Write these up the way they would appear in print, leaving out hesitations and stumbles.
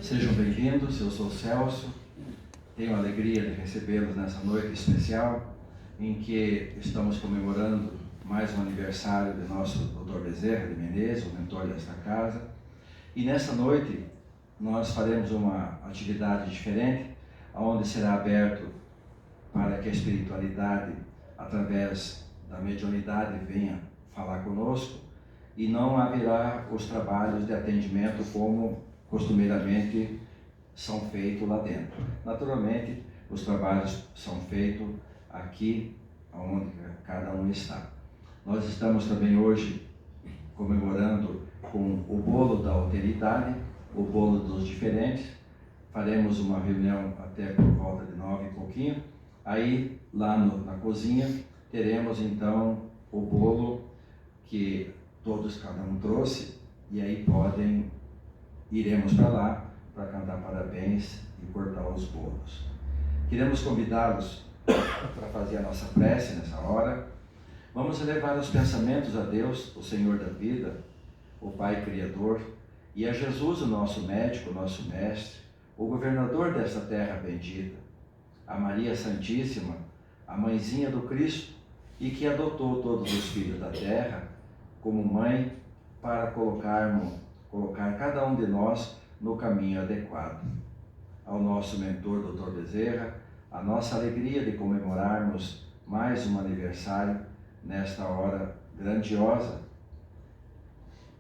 Sejam bem-vindos, eu sou o Celso, tenho a alegria de recebê-los nessa noite especial em que estamos comemorando mais um aniversário do nosso Dr. Bezerra de Menezes, o mentor desta casa. E nessa noite nós faremos uma atividade diferente, onde será aberto para que a espiritualidade, através da mediunidade, venha falar conosco, e não haverá os trabalhos de atendimento como costumeiramente são feitos lá dentro. Naturalmente, os trabalhos são feitos aqui, onde cada um está. Nós estamos também hoje comemorando com o bolo da alteridade, o bolo dos diferentes. Faremos uma reunião até por volta de 9 e pouquinho. Aí, lá na cozinha, teremos então o bolo que cada um trouxe, e aí iremos para lá para cantar parabéns e cortar os bolos. Queremos convidá-los para fazer a nossa prece nessa hora. Vamos elevar os pensamentos a Deus, o Senhor da vida, o Pai Criador, e a Jesus, o nosso médico, o nosso mestre, o governador desta terra bendita, a Maria Santíssima, a mãezinha do Cristo, e que adotou todos os filhos da terra como mãe para colocar cada um de nós no caminho adequado. Ao nosso mentor, Dr. Bezerra, a nossa alegria de comemorarmos mais um aniversário nesta hora grandiosa.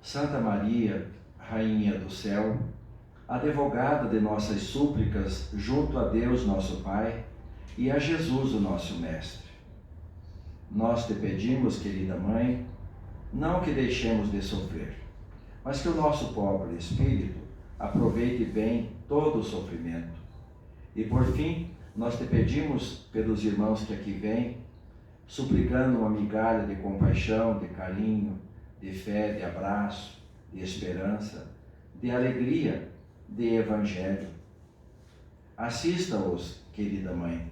Santa Maria, Rainha do Céu, advogada de nossas súplicas junto a Deus, nosso Pai, e a Jesus, o nosso Mestre. Nós te pedimos, querida Mãe, não que deixemos de sofrer, mas que o nosso pobre espírito aproveite bem todo o sofrimento. E por fim, nós te pedimos pelos irmãos que aqui vêm, suplicando uma migalha de compaixão, de carinho, de fé, de abraço, de esperança, de alegria, de evangelho. Assista-os, querida Mãe,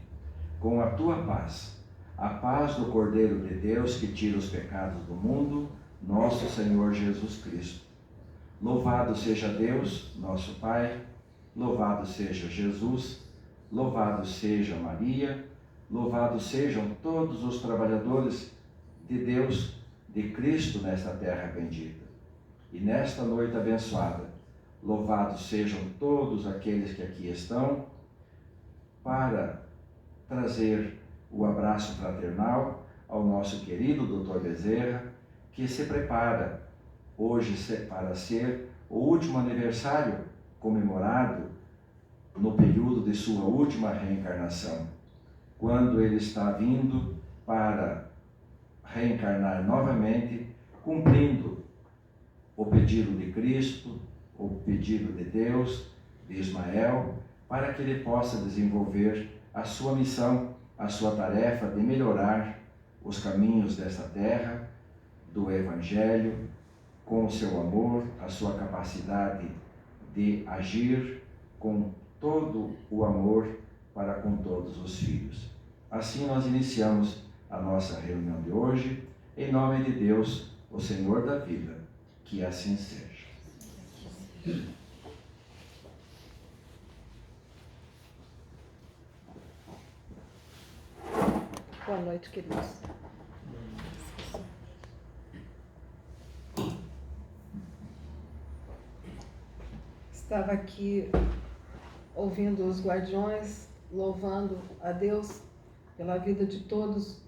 com a tua paz, a paz do Cordeiro de Deus que tira os pecados do mundo, nosso Senhor Jesus Cristo. Louvado seja Deus, nosso Pai, louvado seja Jesus, louvado seja Maria, louvado sejam todos os trabalhadores de Deus, de Cristo nesta terra bendita. E nesta noite abençoada, louvados sejam todos aqueles que aqui estão para trazer o abraço fraternal ao nosso querido Dr. Bezerra, que se prepara hoje para ser o último aniversário comemorado no período de sua última reencarnação, quando ele está vindo para reencarnar novamente, cumprindo o pedido de Cristo, o pedido de Deus, de Ismael, para que ele possa desenvolver a sua missão, a sua tarefa de melhorar os caminhos desta terra, do Evangelho, com o seu amor, a sua capacidade de agir com todo o amor para com todos os filhos. Assim nós iniciamos a nossa reunião de hoje, em nome de Deus, o Senhor da vida, que assim seja. Boa noite, queridos. Estava aqui ouvindo os guardiões, louvando a Deus pela vida de todos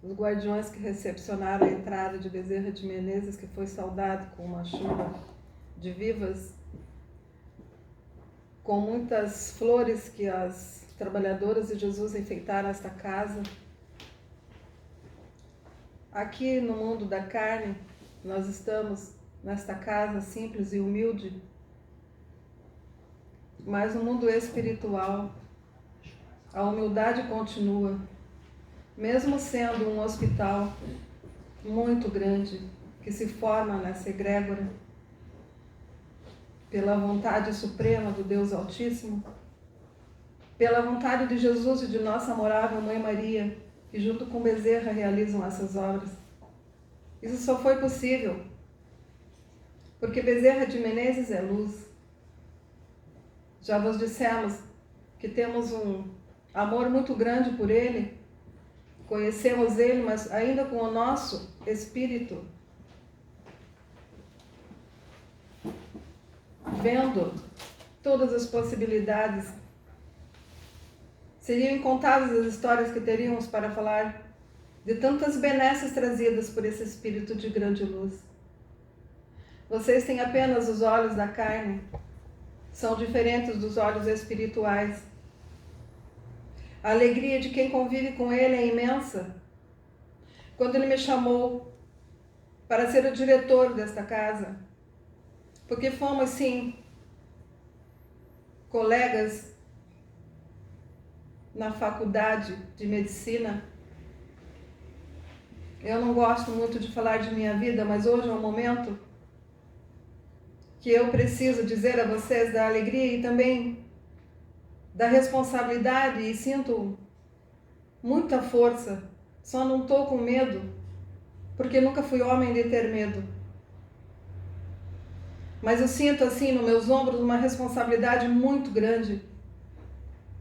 os guardiões que recepcionaram a entrada de Bezerra de Menezes, que foi saudado com uma chuva de vivas, com muitas flores que as trabalhadoras de Jesus enfeitaram esta casa. Aqui no mundo da carne, nós estamos nesta casa simples e humilde, mas no mundo espiritual, a humildade continua, mesmo sendo um hospital muito grande, que se forma nessa egrégora, pela vontade suprema do Deus Altíssimo, pela vontade de Jesus e de nossa amorável Mãe Maria, que junto com Bezerra realizam essas obras. Isso só foi possível porque Bezerra de Menezes é luz. Já vos dissemos que temos um amor muito grande por Ele, conhecemos Ele, mas ainda com o nosso espírito, vendo todas as possibilidades. Seriam incontáveis as histórias que teríamos para falar de tantas benesses trazidas por esse espírito de grande luz. Vocês têm apenas os olhos da carne, são diferentes dos olhos espirituais. A alegria de quem convive com Ele é imensa. Quando Ele me chamou para ser o diretor desta casa, porque fomos, sim, colegas na faculdade de medicina. Eu não gosto muito de falar de minha vida, mas hoje é um momento que eu preciso dizer a vocês da alegria e também da responsabilidade, e sinto muita força. Só não estou com medo, porque nunca fui homem de ter medo. Mas eu sinto assim nos meus ombros uma responsabilidade muito grande,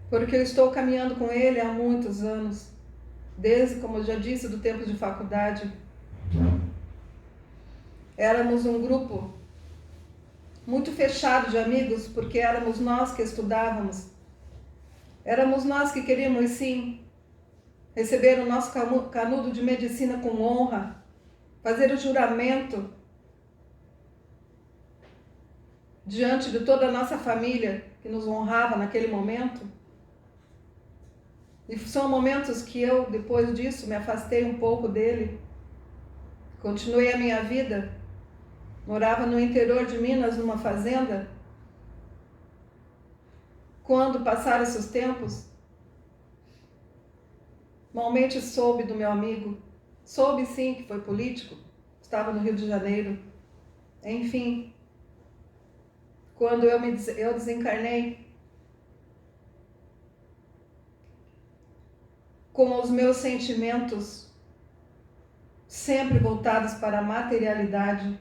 porque eu estou caminhando com Ele há muitos anos, desde, como eu já disse, do tempo de faculdade. Éramos um grupo muito fechado de amigos, porque éramos nós que estudávamos. Éramos nós que queríamos, sim, receber o nosso canudo de medicina com honra, fazer o juramento diante de toda a nossa família que nos honrava naquele momento. E são momentos que eu, depois disso, me afastei um pouco dele. Continuei a minha vida. Morava no interior de Minas, numa fazenda. Quando passaram esses tempos, malmente soube do meu amigo. Soube, sim, que foi político. Estava no Rio de Janeiro. Enfim, quando eu desencarnei, com os meus sentimentos sempre voltados para a materialidade.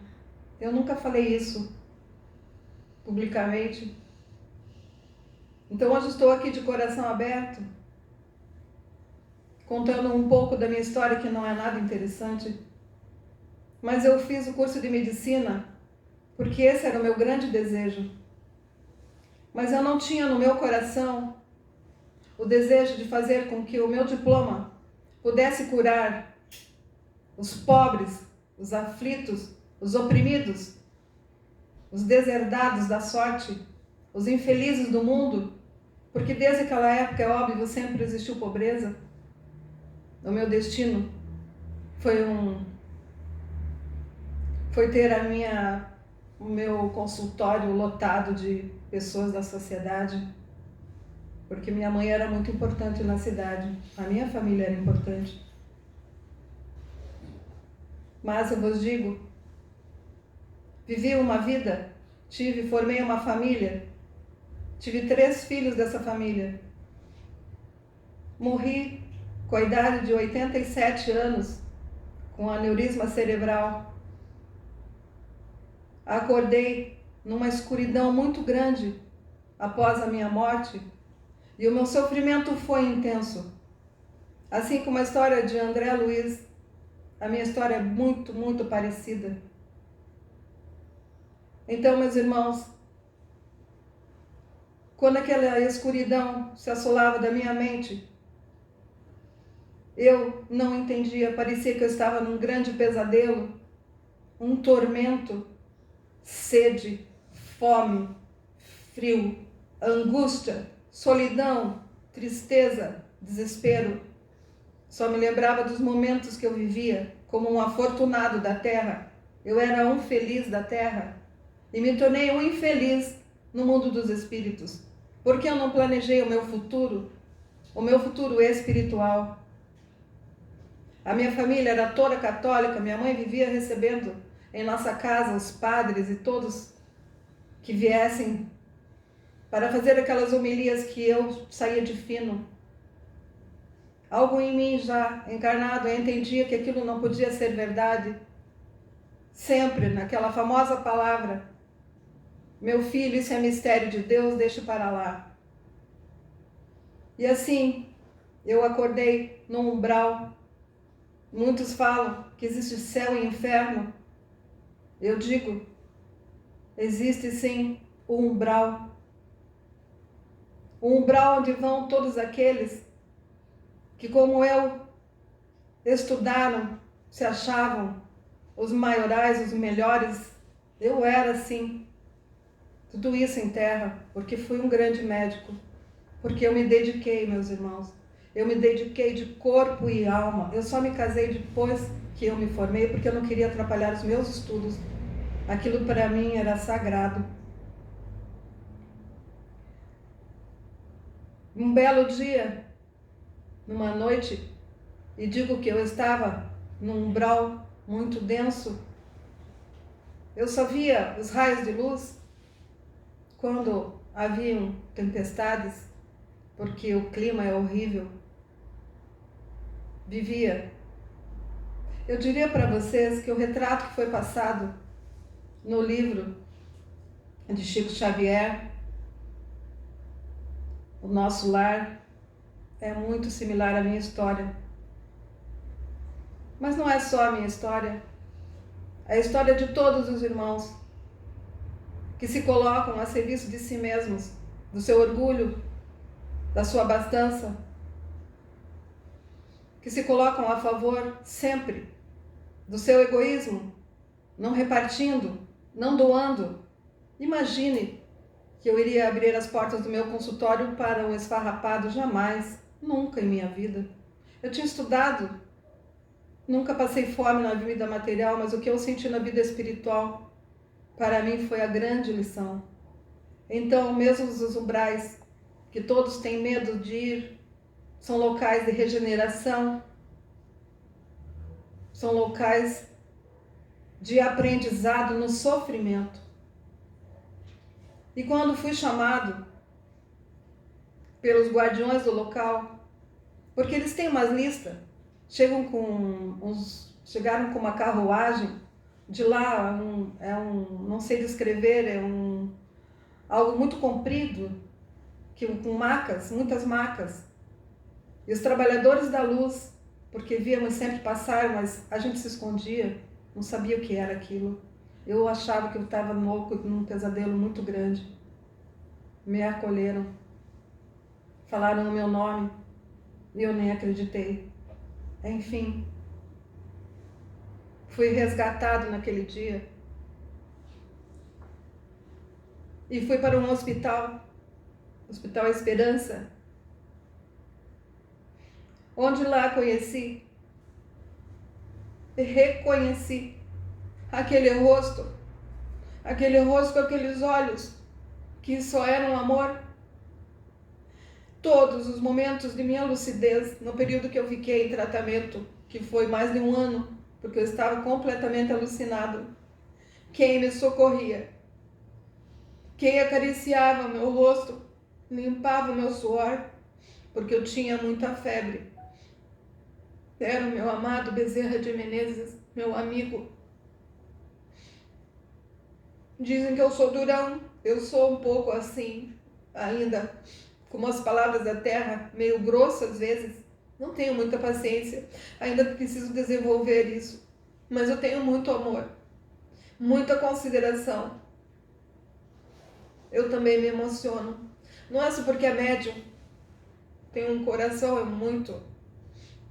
Eu nunca falei isso publicamente. Então hoje estou aqui de coração aberto, contando um pouco da minha história, que não é nada interessante. Mas eu fiz o curso de medicina porque esse era o meu grande desejo. Mas eu não tinha no meu coração o desejo de fazer com que o meu diploma pudesse curar os pobres, os aflitos, os oprimidos, os deserdados da sorte, os infelizes do mundo, porque desde aquela época, é óbvio, sempre existiu pobreza. O meu destino foi ter o meu consultório lotado de pessoas da sociedade, porque minha mãe era muito importante na cidade, a minha família era importante. Mas eu vos digo, vivi uma vida, formei uma família, tive 3 filhos dessa família. Morri com a idade de 87 anos, com aneurisma cerebral. Acordei numa escuridão muito grande após a minha morte, e o meu sofrimento foi intenso. Assim como a história de André Luiz, a minha história é muito, muito parecida. Então, meus irmãos, quando aquela escuridão se assolava da minha mente, eu não entendia, parecia que eu estava num grande pesadelo, um tormento, sede, fome, frio, angústia, solidão, tristeza, desespero. Só me lembrava dos momentos que eu vivia como um afortunado da terra. Eu era um feliz da terra e me tornei um infeliz no mundo dos espíritos, porque eu não planejei o meu futuro espiritual. A minha família era toda católica, minha mãe vivia recebendo em nossa casa os padres e todos que viessem para fazer aquelas homilias que eu saía de fino. Algo em mim já encarnado, eu entendia que aquilo não podia ser verdade. Sempre naquela famosa palavra, Meu filho, isso é mistério de Deus, deixe para lá. E assim, eu acordei num umbral. Muitos falam que existe céu e inferno. Eu digo, existe sim o umbral. O umbral onde vão todos aqueles que, como eu, estudaram, se achavam os maiorais, os melhores. Eu era assim. Tudo isso em terra, porque fui um grande médico. Porque eu me dediquei, meus irmãos. Eu me dediquei de corpo e alma. Eu só me casei depois que eu me formei, porque eu não queria atrapalhar os meus estudos. Aquilo para mim era sagrado. Um belo dia, numa noite, e digo que eu estava num umbral muito denso, eu só via os raios de luz quando haviam tempestades, porque o clima é horrível. Vivia. Eu diria para vocês que o retrato que foi passado no livro de Chico Xavier, O Nosso Lar, é muito similar à minha história. Mas não é só a minha história, é a história de todos os irmãos que se colocam a serviço de si mesmos, do seu orgulho, da sua abastança, que se colocam a favor sempre do seu egoísmo, não repartindo, não doando. Imagine que eu iria abrir as portas do meu consultório para um esfarrapado, jamais, nunca em minha vida. Eu tinha estudado, nunca passei fome na vida material, mas o que eu senti na vida espiritual, para mim foi a grande lição. Então, mesmo os umbrais, que todos têm medo de ir, são locais de regeneração, são locais de aprendizado no sofrimento. E quando fui chamado pelos guardiões do local, porque eles têm umas listas, chegaram com uma carruagem, de lá não sei descrever, algo muito comprido, com macas, muitas macas. E os trabalhadores da luz, porque víamos sempre passar, mas a gente se escondia, não sabia o que era aquilo. Eu achava que eu estava louco, num pesadelo muito grande. Me acolheram, falaram o meu nome e eu nem acreditei. Enfim, fui resgatado naquele dia e fui para um hospital, Hospital Esperança, onde lá conheci e reconheci aquele rosto com aqueles olhos que só eram amor. Todos os momentos de minha lucidez, no período que eu fiquei em tratamento, que foi mais de um ano, porque eu estava completamente alucinado, quem me socorria, quem acariciava meu rosto, limpava o meu suor, porque eu tinha muita febre, era o meu amado Bezerra de Menezes, meu amigo. Dizem que eu sou durão, eu sou um pouco assim, ainda, com umas palavras da terra, meio grosso às vezes. Não tenho muita paciência, ainda preciso desenvolver isso. Mas eu tenho muito amor, muita consideração. Eu também me emociono. Não é só porque é médium, tem um coração, é muito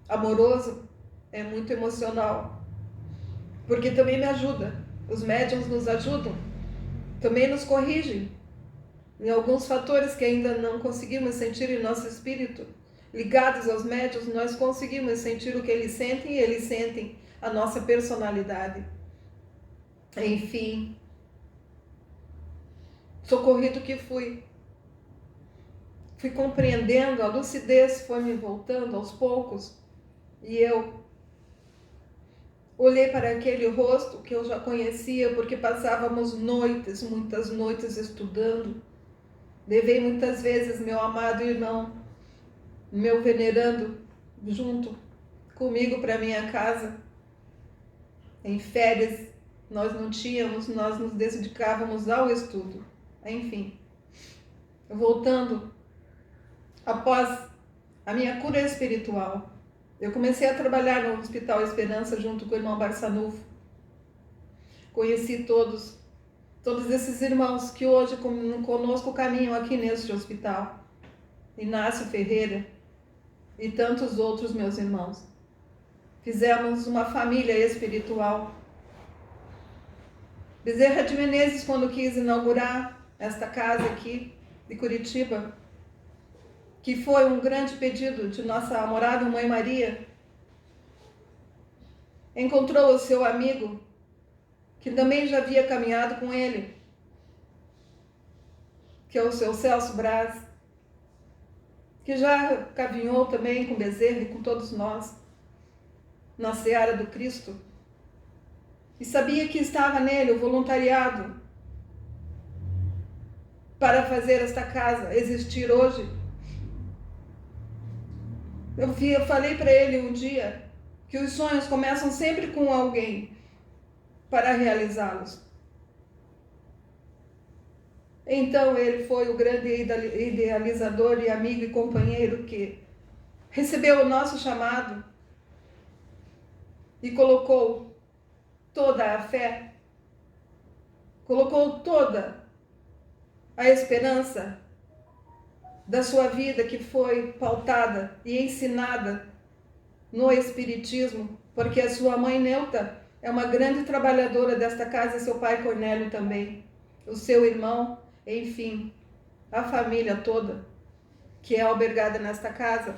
amoroso, é muito emocional. Porque também me ajuda. Os médiums nos ajudam, também nos corrigem em alguns fatores que ainda não conseguimos sentir em nosso espírito. Ligados aos médiuns, nós conseguimos sentir o que eles sentem e eles sentem a nossa personalidade. Enfim, socorrido que fui compreendendo, a lucidez foi me voltando aos poucos e eu olhei para aquele rosto que eu já conhecia, porque passávamos noites, muitas noites estudando. Levei muitas vezes meu amado irmão, meu venerando, junto comigo para minha casa. Em férias nós não tínhamos, nós nos dedicávamos ao estudo. Enfim, voltando, após a minha cura espiritual, eu comecei a trabalhar no Hospital Esperança junto com o irmão Barçanufo. Conheci todos esses irmãos que hoje conosco caminham aqui neste hospital. Inácio Ferreira e tantos outros meus irmãos. Fizemos uma família espiritual. Bezerra de Menezes, quando quis inaugurar esta casa aqui de Curitiba, que foi um grande pedido de nossa amorável Mãe Maria, encontrou o seu amigo, que também já havia caminhado com ele, que é o seu Celso Braz, que já caminhou também com Bezerra e com todos nós, na seara do Cristo, e sabia que estava nele o voluntariado para fazer esta casa existir hoje. Eu falei para ele um dia que os sonhos começam sempre com alguém para realizá-los. Então ele foi o grande idealizador e amigo e companheiro que recebeu o nosso chamado e colocou toda a fé, colocou toda a esperança da sua vida, que foi pautada e ensinada no Espiritismo, porque a sua mãe Neuta é uma grande trabalhadora desta casa, seu pai Cornélio também, o seu irmão, enfim, a família toda que é albergada nesta casa,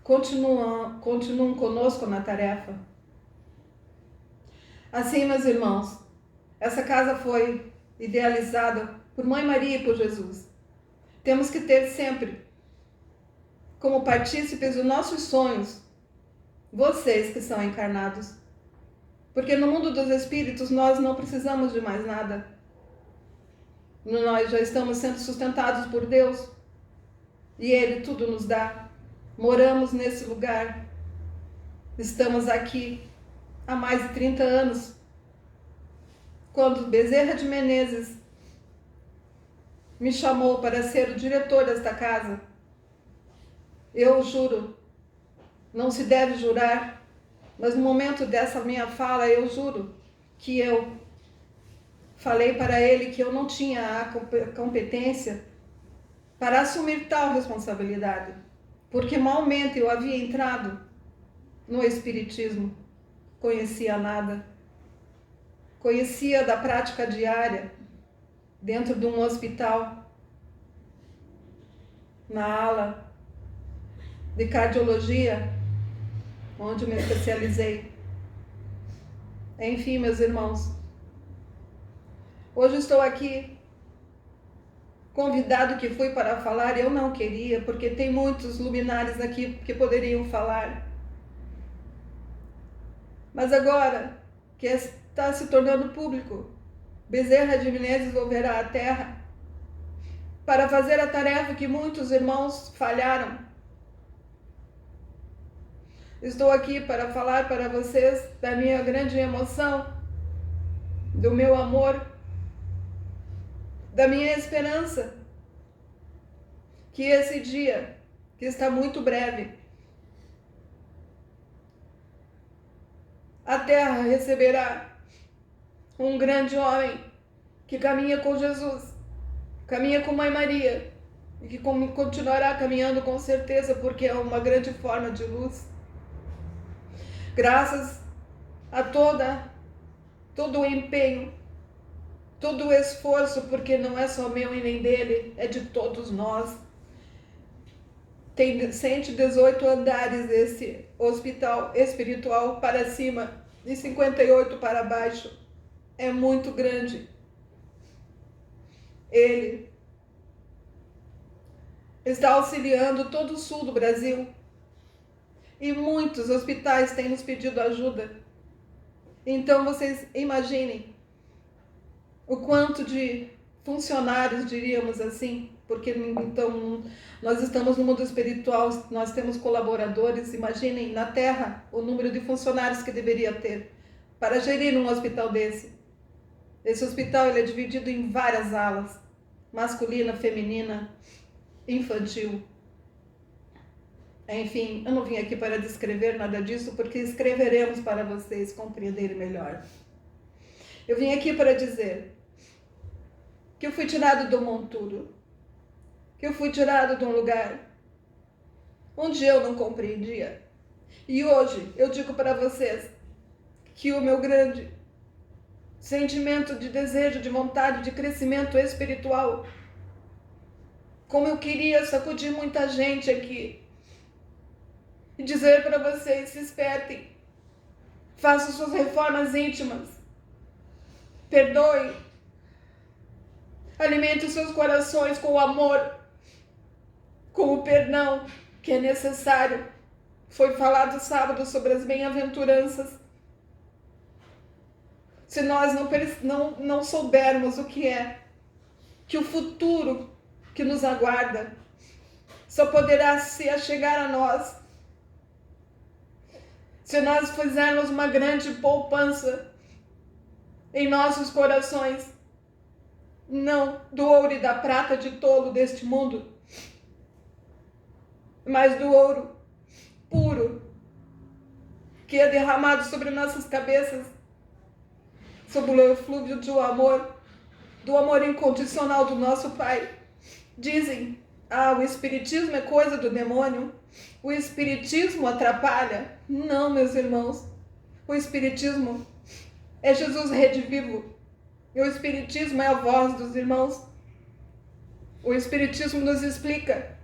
continuam conosco na tarefa. Assim, meus irmãos, essa casa foi idealizada por Mãe Maria e por Jesus. Temos que ter sempre como partícipes dos nossos sonhos vocês que são encarnados. Porque no mundo dos espíritos nós não precisamos de mais nada. Nós já estamos sendo sustentados por Deus e Ele tudo nos dá. Moramos nesse lugar. Estamos aqui há mais de 30 anos. Quando Bezerra de Menezes me chamou para ser o diretor desta casa, eu juro, não se deve jurar, mas no momento dessa minha fala eu juro que eu falei para ele que eu não tinha a competência para assumir tal responsabilidade, porque malmente eu havia entrado no Espiritismo, conhecia nada, conhecia da prática diária dentro de um hospital, na ala de cardiologia, onde me especializei. Enfim, meus irmãos, hoje estou aqui, convidado que fui para falar, eu não queria, porque tem muitos luminares aqui que poderiam falar. Mas agora que está se tornando público, Bezerra de Menezes volverá à Terra para fazer a tarefa que muitos irmãos falharam. Estou aqui para falar para vocês da minha grande emoção, do meu amor, da minha esperança, que esse dia, que está muito breve, a Terra receberá um grande homem que caminha com Jesus, caminha com Mãe Maria e que continuará caminhando com certeza, porque é uma grande forma de luz. Graças a todo o empenho, todo o esforço, porque não é só meu e nem dele, é de todos nós. Tem 118 andares esse hospital espiritual para cima e 58 para baixo. É muito grande. Ele está auxiliando todo o sul do Brasil. E muitos hospitais têm nos pedido ajuda. Então vocês imaginem o quanto de funcionários, diríamos assim, porque então nós estamos no mundo espiritual, nós temos colaboradores. Imaginem na Terra o número de funcionários que deveria ter para gerir um hospital desse. Esse hospital ele é dividido em várias alas. masculina, feminina, infantil. Enfim, eu não vim aqui para descrever nada disso, porque escreveremos para vocês compreenderem melhor. Eu vim aqui para dizer que eu fui tirado do monturo, que eu fui tirado de um lugar onde eu não compreendia. E hoje eu digo para vocês que o meu grande sentimento de desejo, de vontade, de crescimento espiritual, como eu queria sacudir muita gente aqui e dizer para vocês: se espertem, façam suas reformas íntimas, perdoe, alimente os seus corações com o amor, com o perdão que é necessário. Foi falado sábado sobre as bem-aventuranças. Se nós não soubermos o que é, que o futuro que nos aguarda só poderá se achegar a nós se nós fizermos uma grande poupança em nossos corações, não do ouro e da prata de tolo deste mundo, mas do ouro puro que é derramado sobre nossas cabeças, sob o eflúvio do amor incondicional do nosso Pai. Dizem: o espiritismo é coisa do demônio, o espiritismo atrapalha. Não, meus irmãos, o espiritismo é Jesus redivivo, e o espiritismo é a voz dos irmãos. O espiritismo nos explica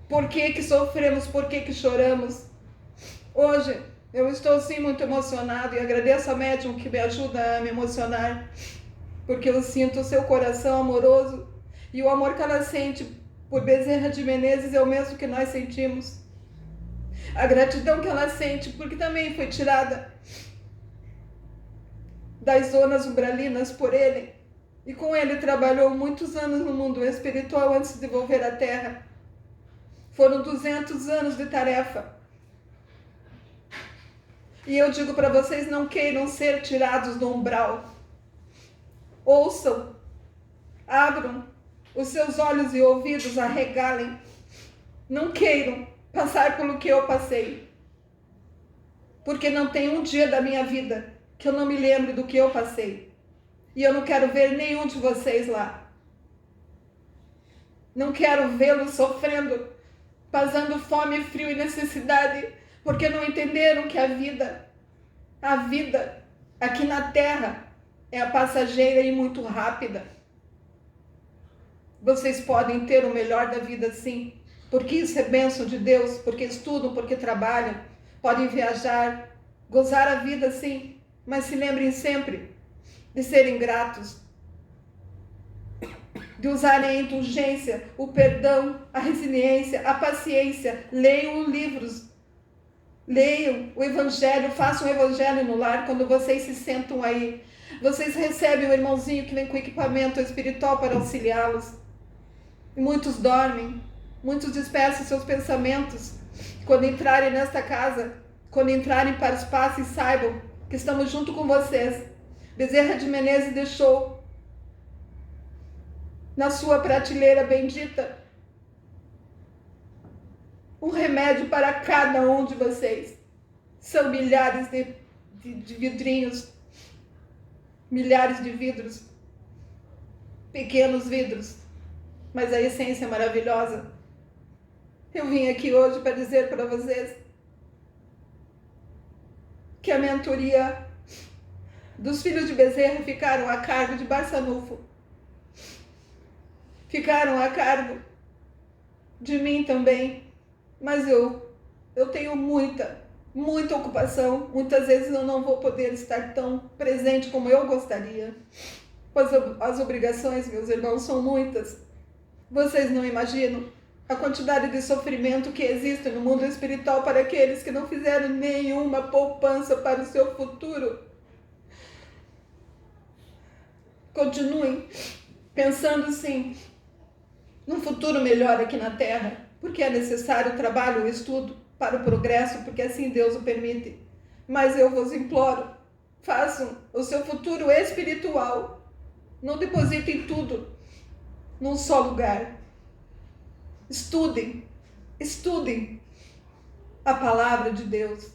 por que sofremos, por que choramos. Hoje eu estou sim muito emocionado e agradeço a médium que me ajuda a me emocionar, porque eu sinto o seu coração amoroso, e o amor que ela sente por Bezerra de Menezes é o mesmo que nós sentimos. A gratidão que ela sente porque também foi tirada das zonas umbralinas por ele, e com ele trabalhou muitos anos no mundo espiritual antes de volver à Terra. Foram 200 anos de tarefa. E eu digo para vocês: não queiram ser tirados do umbral. Ouçam, abram os seus olhos e ouvidos, arregalem. Não queiram passar pelo que eu passei, porque não tem um dia da minha vida que eu não me lembre do que eu passei, e eu não quero ver nenhum de vocês lá. Não quero vê-los sofrendo, passando fome, frio e necessidade, porque não entenderam que a vida aqui na Terra é a passageira e muito rápida. Vocês podem ter o melhor da vida sim, porque isso é bênção de Deus, porque estudam, porque trabalham, podem viajar, gozar a vida sim, mas se lembrem sempre de serem gratos, de usarem a indulgência, o perdão, a resiliência, a paciência. Leiam livros, leiam o Evangelho, façam o Evangelho no lar. Quando vocês se sentam aí, vocês recebem o irmãozinho que vem com equipamento espiritual para auxiliá-los. E muitos dormem, muitos dispersam seus pensamentos. Quando entrarem nesta casa, quando entrarem para o espaço, e saibam que estamos junto com vocês. Bezerra de Menezes deixou na sua prateleira bendita um remédio para cada um de vocês. São milhares de vidrinhos, milhares de vidros, pequenos vidros, mas a essência é maravilhosa. Eu vim aqui hoje para dizer para vocês que a mentoria dos filhos de Bezerra ficaram a cargo de Barçanufo. Ficaram a cargo de mim também, mas eu tenho muita ocupação. Muitas vezes eu não vou poder estar tão presente como eu gostaria, pois as obrigações, meus irmãos, são muitas. Vocês não imaginam a quantidade de sofrimento que existe no mundo espiritual para aqueles que não fizeram nenhuma poupança para o seu futuro. Continuem pensando sim num futuro melhor aqui na Terra, porque é necessário o trabalho, o estudo para o progresso, porque assim Deus o permite. Mas eu vos imploro, façam o seu futuro espiritual. Não depositem tudo num só lugar. Estudem a palavra de Deus,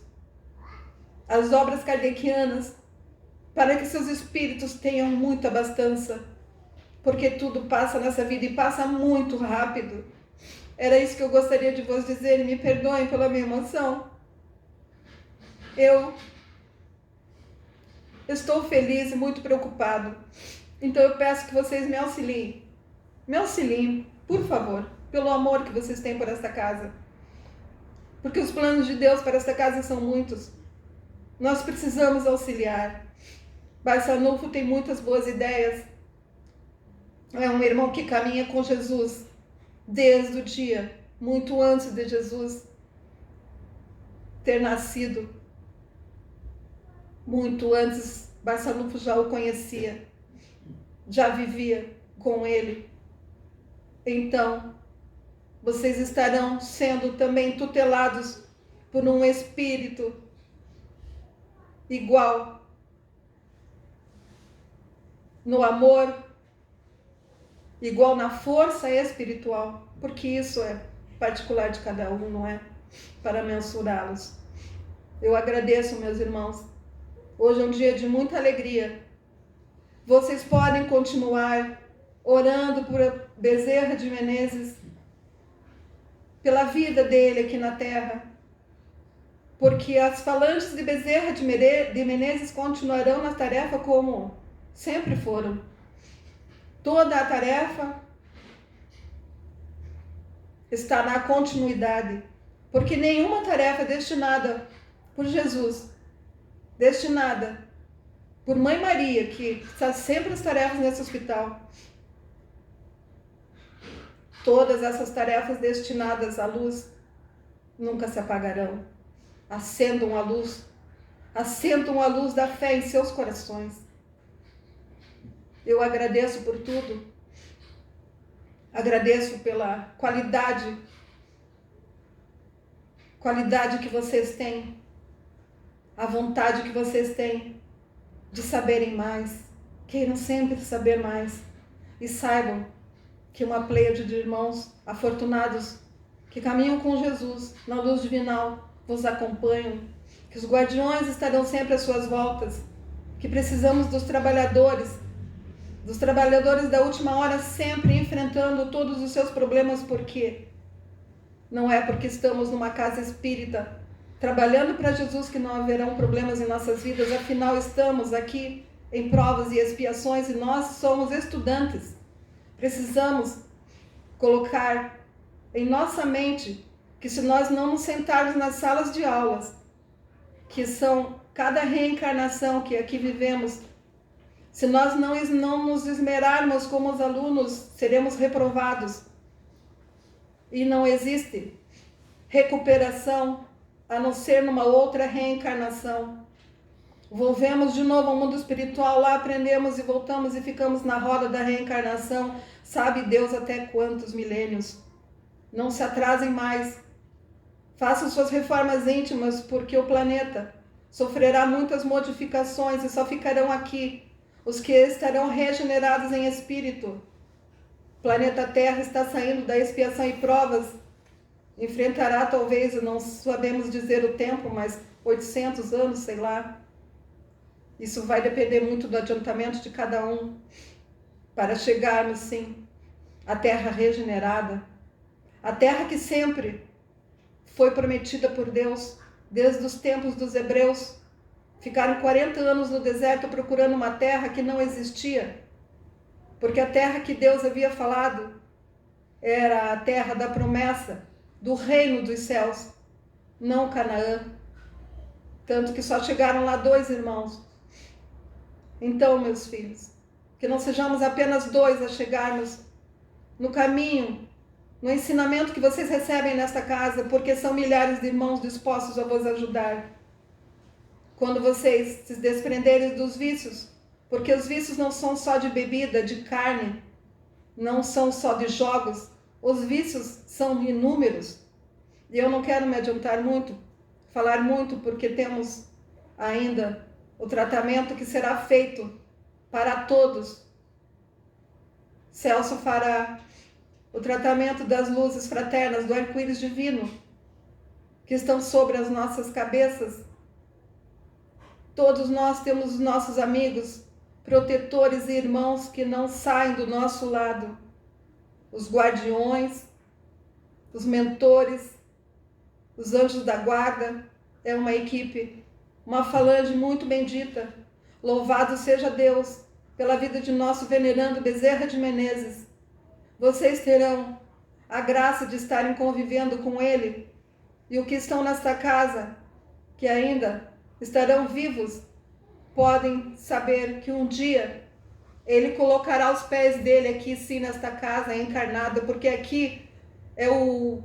as obras kardecianas, para que seus espíritos tenham muita abastança, porque tudo passa nessa vida e passa muito rápido. Era isso que eu gostaria de vos dizer, e me perdoem pela minha emoção. Eu estou feliz e muito preocupado, então eu peço que vocês me auxiliem, por favor, pelo amor que vocês têm por esta casa, porque os planos de Deus para esta casa são muitos. Nós precisamos auxiliar. Barçanufo tem muitas boas ideias. É um irmão que caminha com Jesus desde o dia, muito antes de Jesus ter nascido. Muito antes, Barçanufo já o conhecia, já vivia com ele. Então, vocês estarão sendo também tutelados por um espírito igual no amor, igual na força espiritual, porque isso é particular de cada um, não é para mensurá-los. Eu agradeço, meus irmãos. Hoje é um dia de muita alegria. Vocês podem continuar orando por Bezerra de Menezes, pela vida dele aqui na Terra, porque as falanges de Bezerra de Menezes continuarão na tarefa como sempre foram. Toda a tarefa está na continuidade, porque nenhuma tarefa destinada por Jesus, destinada por Mãe Maria, que está sempre as tarefas nesse hospital, todas essas tarefas destinadas à luz nunca se apagarão. Acendam a luz da fé em seus corações. Eu agradeço por tudo, agradeço pela qualidade que vocês têm, a vontade que vocês têm de saberem mais. Queiram sempre saber mais e saibam que uma pleiade de irmãos afortunados que caminham com Jesus na luz divinal vos acompanham, que os guardiões estarão sempre às suas voltas, que precisamos dos trabalhadores da última hora sempre enfrentando todos os seus problemas, porque não é porque estamos numa casa espírita trabalhando para Jesus que não haverão problemas em nossas vidas. Afinal, estamos aqui em provas e expiações e nós somos estudantes. Precisamos colocar em nossa mente que se nós não nos sentarmos nas salas de aulas, que são cada reencarnação que aqui vivemos, se nós não nos esmerarmos como os alunos, seremos reprovados. E não existe recuperação a não ser numa outra reencarnação. Volvemos de novo ao mundo espiritual, lá aprendemos e voltamos e ficamos na roda da reencarnação, sabe Deus até quantos milênios. Não se atrasem mais. Façam suas reformas íntimas, porque o planeta sofrerá muitas modificações e só ficarão aqui os que estarão regenerados em espírito. O planeta Terra está saindo da expiação e provas. Enfrentará talvez, não sabemos dizer o tempo, mas 800 anos, sei lá. Isso vai depender muito do adiantamento de cada um para chegarmos, sim, à Terra regenerada. A Terra que sempre foi prometida por Deus, desde os tempos dos hebreus. Ficaram 40 anos no deserto procurando uma terra que não existia, porque a terra que Deus havia falado era a terra da promessa, do reino dos céus, não Canaã. Tanto que só chegaram lá 2 irmãos. Então, meus filhos, que não sejamos apenas 2 a chegarmos no caminho, no ensinamento que vocês recebem nesta casa, porque são milhares de irmãos dispostos a vos ajudar. Quando vocês se desprenderem dos vícios, porque os vícios não são só de bebida, de carne, não são só de jogos, os vícios são inúmeros. E eu não quero me adiantar muito, falar muito, porque temos ainda o tratamento que será feito para todos. Celso fará o tratamento das luzes fraternas do arco-íris divino que estão sobre as nossas cabeças. Todos nós temos os nossos amigos, protetores e irmãos que não saem do nosso lado. Os guardiões, os mentores, os anjos da guarda. É uma equipe, uma falange muito bendita. Louvado seja Deus pela vida de nosso venerando Bezerra de Menezes. Vocês terão a graça de estarem convivendo com ele, e os que estão nesta casa, que ainda estarão vivos, podem saber que um dia ele colocará os pés dele aqui sim nesta casa encarnada, porque aqui é o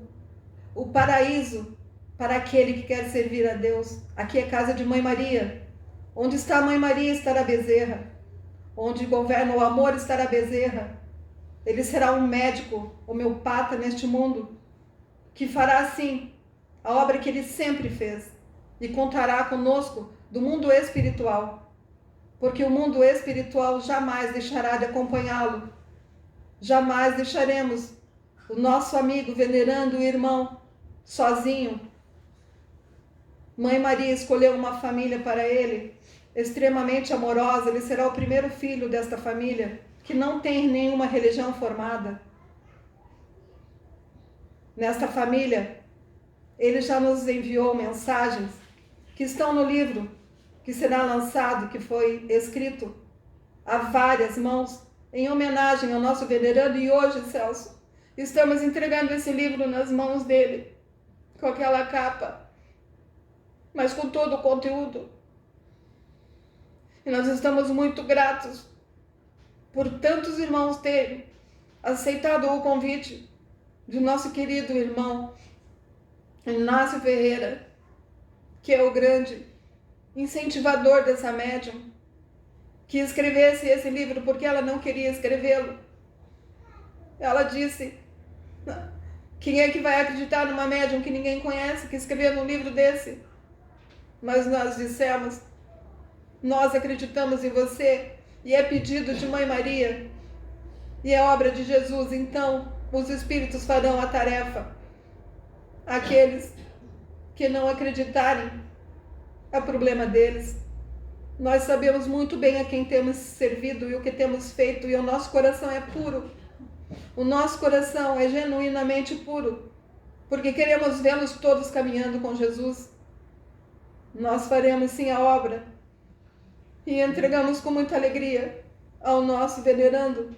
paraíso para aquele que quer servir a Deus. Aqui é casa de Mãe Maria. Onde está a Mãe Maria estará Bezerra. Onde governa o amor estará Bezerra. Ele será um médico homeopata neste mundo, que fará assim a obra que ele sempre fez e contará conosco do mundo espiritual, porque o mundo espiritual jamais deixará de acompanhá-lo. Jamais deixaremos o nosso amigo venerando o irmão sozinho. Mãe Maria escolheu uma família para ele, extremamente amorosa. Ele será o primeiro filho desta família, que não tem nenhuma religião formada. Nesta família, ele já nos enviou mensagens que estão no livro, que será lançado, que foi escrito a várias mãos, em homenagem ao nosso venerando. E hoje, Celso, estamos entregando esse livro nas mãos dele, com aquela capa, mas com todo o conteúdo. E nós estamos muito gratos por tantos irmãos terem aceitado o convite de nosso querido irmão Inácio Ferreira, que é o grande incentivador dessa médium, que escrevesse esse livro, porque ela não queria escrevê-lo. Ela disse: quem é que vai acreditar numa médium que ninguém conhece, que escreveu um livro desse? Mas nós dissemos: nós acreditamos em você, e é pedido de Mãe Maria, e é obra de Jesus, então os espíritos farão a tarefa. Aqueles que não acreditarem, é problema deles. Nós sabemos muito bem a quem temos servido e o que temos feito, e o nosso coração é puro. O nosso coração é genuinamente puro, porque queremos vê-los todos caminhando com Jesus. Nós faremos sim a obra e entregamos com muita alegria ao nosso venerando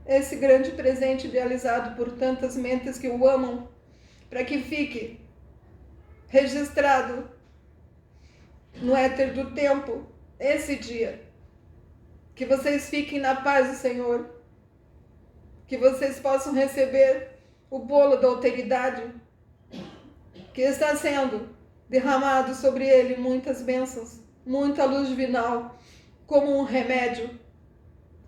esse grande presente idealizado por tantas mentes que o amam, para que fique registrado no éter do tempo esse dia. Que vocês fiquem na paz do Senhor, que vocês possam receber o bolo da alteridade, que está sendo derramado sobre ele muitas bênçãos, muita luz divinal, como um remédio,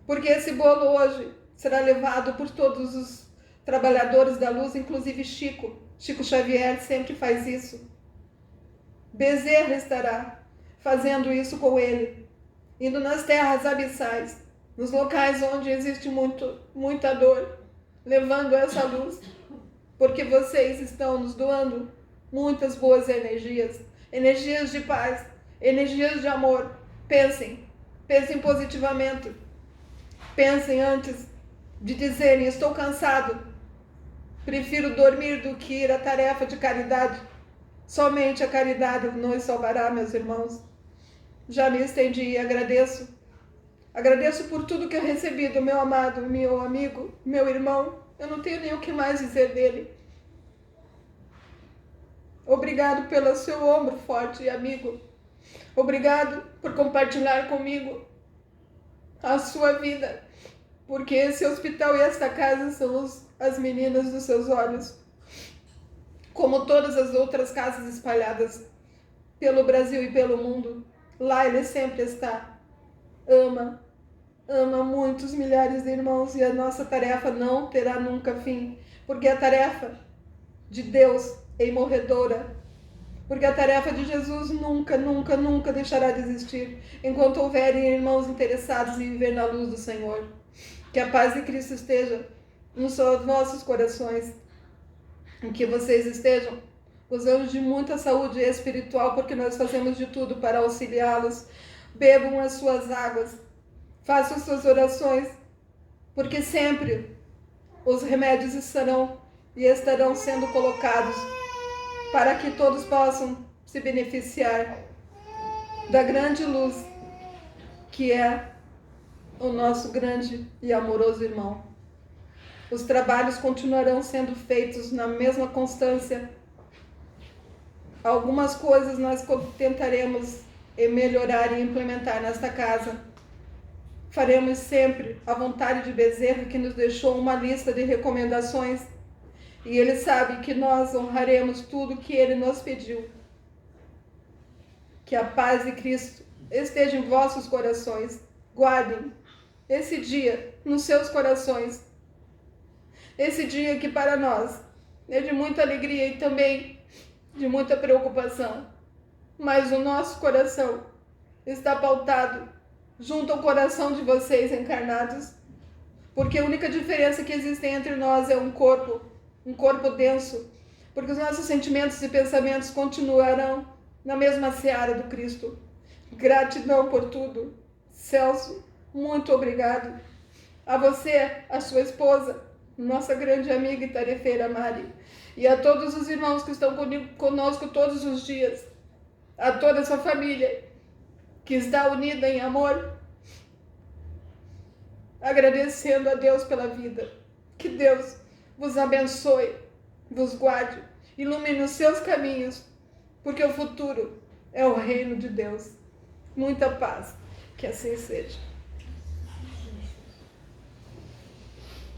porque esse bolo hoje será levado por todos os trabalhadores da luz, inclusive Chico Xavier sempre faz isso. Bezerra estará fazendo isso com ele, indo nas terras abissais, nos locais onde existe muita dor, levando essa luz, porque vocês estão nos doando muitas boas energias, energias de paz, energias de amor. Pensem positivamente. Pensem antes de dizerem: estou cansado, prefiro dormir do que ir à tarefa de caridade. Somente a caridade nos salvará, meus irmãos. Já me estendi e agradeço. Agradeço por tudo que eu recebi do meu amado, meu amigo, meu irmão. Eu não tenho nem o que mais dizer dele. Obrigado pelo seu ombro forte e amigo. Obrigado por compartilhar comigo a sua vida, porque esse hospital e esta casa são as meninas dos seus olhos, como todas as outras casas espalhadas pelo Brasil e pelo mundo. Lá ele sempre está. Ama muitos milhares de irmãos, e a nossa tarefa não terá nunca fim, porque a tarefa de Deus é imorredora, porque a tarefa de Jesus nunca, nunca, nunca deixará de existir, enquanto houverem irmãos interessados em viver na luz do Senhor. Que a paz de Cristo esteja nos vossos corações. E que vocês estejam gozando de muita saúde espiritual, porque nós fazemos de tudo para auxiliá-los. Bebam as suas águas, façam as suas orações, porque sempre os remédios estarão sendo colocados para que todos possam se beneficiar da grande luz que é o nosso grande e amoroso irmão. Os trabalhos continuarão sendo feitos na mesma constância. Algumas coisas nós tentaremos melhorar e implementar nesta casa. Faremos sempre a vontade de Bezerra, que nos deixou uma lista de recomendações, e ele sabe que nós honraremos tudo que ele nos pediu. Que a paz de Cristo esteja em vossos corações. Guardem esse dia nos seus corações. Esse dia que para nós é de muita alegria e também de muita preocupação. Mas o nosso coração está pautado junto ao coração de vocês encarnados. Porque a única diferença que existe entre nós é um corpo denso. Porque os nossos sentimentos e pensamentos continuarão na mesma seara do Cristo. Gratidão por tudo. Celso, muito obrigado. A você, a sua esposa, nossa grande amiga e tarefeira Mari, e a todos os irmãos que estão conosco todos os dias, a toda essa família que está unida em amor, agradecendo a Deus pela vida. Que Deus vos abençoe, vos guarde, ilumine os seus caminhos, porque o futuro é o reino de Deus. Muita paz, que assim seja.